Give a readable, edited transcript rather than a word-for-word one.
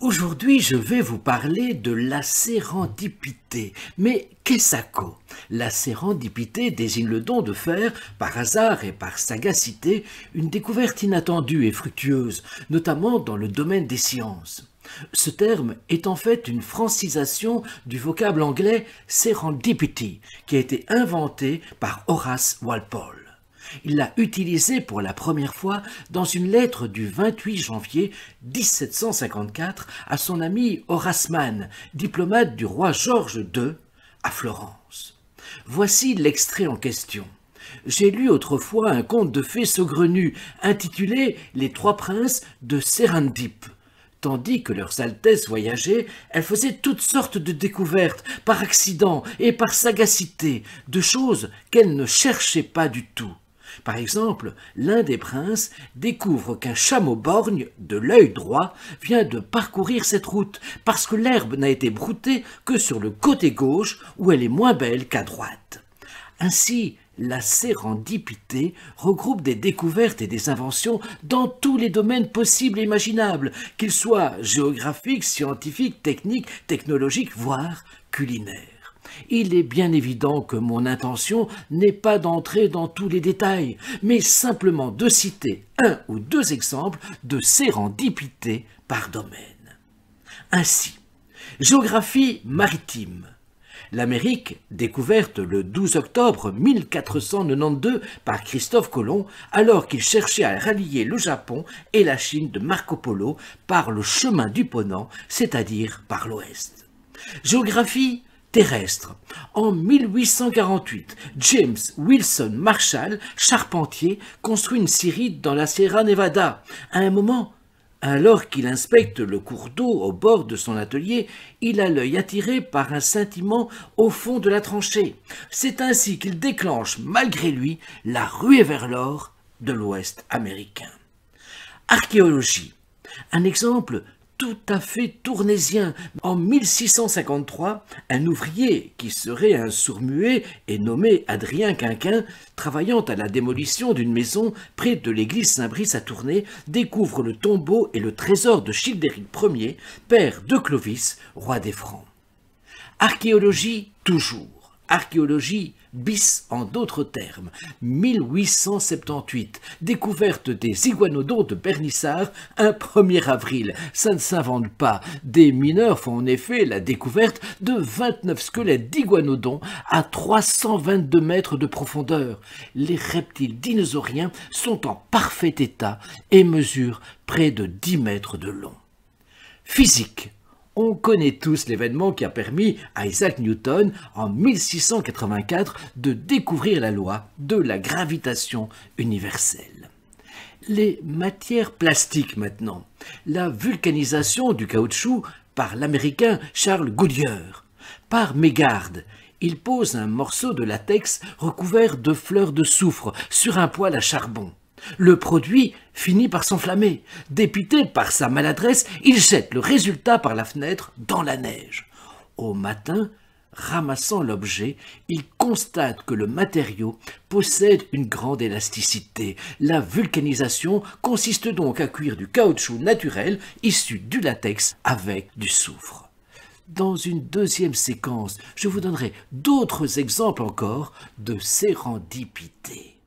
Aujourd'hui, je vais vous parler de la sérendipité. Mais qu'est-ce que la sérendipité désigne le don de faire, par hasard et par sagacité, une découverte inattendue et fructueuse, notamment dans le domaine des sciences. Ce terme est en fait une francisation du vocable anglais serendipity, qui a été inventé par Horace Walpole. Il l'a utilisé pour la première fois dans une lettre du 28 janvier 1754 à son ami Horace Mann, diplomate du roi George II, à Florence. Voici l'extrait en question. J'ai lu autrefois un conte de fées saugrenues intitulé « Les trois princes de Serendip ». Tandis que leurs altesses voyageaient, elles faisaient toutes sortes de découvertes, par accident et par sagacité, de choses qu'elles ne cherchaient pas du tout. Par exemple, l'un des princes découvre qu'un chameau borgne, de l'œil droit, vient de parcourir cette route, parce que l'herbe n'a été broutée que sur le côté gauche, où elle est moins belle qu'à droite. Ainsi, la sérendipité regroupe des découvertes et des inventions dans tous les domaines possibles et imaginables, qu'ils soient géographiques, scientifiques, techniques, technologiques, voire culinaires. Il est bien évident que mon intention n'est pas d'entrer dans tous les détails, mais simplement de citer un ou deux exemples de sérendipité par domaine. Ainsi, géographie maritime. L'Amérique, découverte le 12 octobre 1492 par Christophe Colomb, alors qu'il cherchait à rallier le Japon et la Chine de Marco Polo par le chemin du Ponant, c'est-à-dire par l'ouest. Géographie terrestre. En 1848, James Wilson Marshall, charpentier, construit une scierie dans la Sierra Nevada. À un moment, alors qu'il inspecte le cours d'eau au bord de son atelier, il a l'œil attiré par un scintillement au fond de la tranchée. C'est ainsi qu'il déclenche, malgré lui, la ruée vers l'or de l'Ouest américain. Archéologie. Un exemple tout à fait tournésien. En 1653, un ouvrier qui serait un sourd-muet et nommé Adrien Quinquin, travaillant à la démolition d'une maison près de l'église Saint-Brice à Tournai, découvre le tombeau et le trésor de Childéric Ier, père de Clovis, roi des Francs. Archéologie toujours. Archéologie bis en d'autres termes. 1878, découverte des iguanodons de Bernissart, un 1er avril. Ça ne s'invente pas. Des mineurs font en effet la découverte de 29 squelettes d'iguanodons à 322 mètres de profondeur. Les reptiles dinosauriens sont en parfait état et mesurent près de 10 mètres de long. Physique. On connaît tous l'événement qui a permis à Isaac Newton, en 1684, de découvrir la loi de la gravitation universelle. Les matières plastiques maintenant. La vulcanisation du caoutchouc par l'américain Charles Goodyear. Par mégarde, il pose un morceau de latex recouvert de fleurs de soufre sur un poêle à charbon. Le produit finit par s'enflammer. Dépité par sa maladresse, il jette le résultat par la fenêtre dans la neige. Au matin, ramassant l'objet, il constate que le matériau possède une grande élasticité. La vulcanisation consiste donc à cuire du caoutchouc naturel issu du latex avec du soufre. Dans une deuxième séquence, je vous donnerai d'autres exemples encore de sérendipité.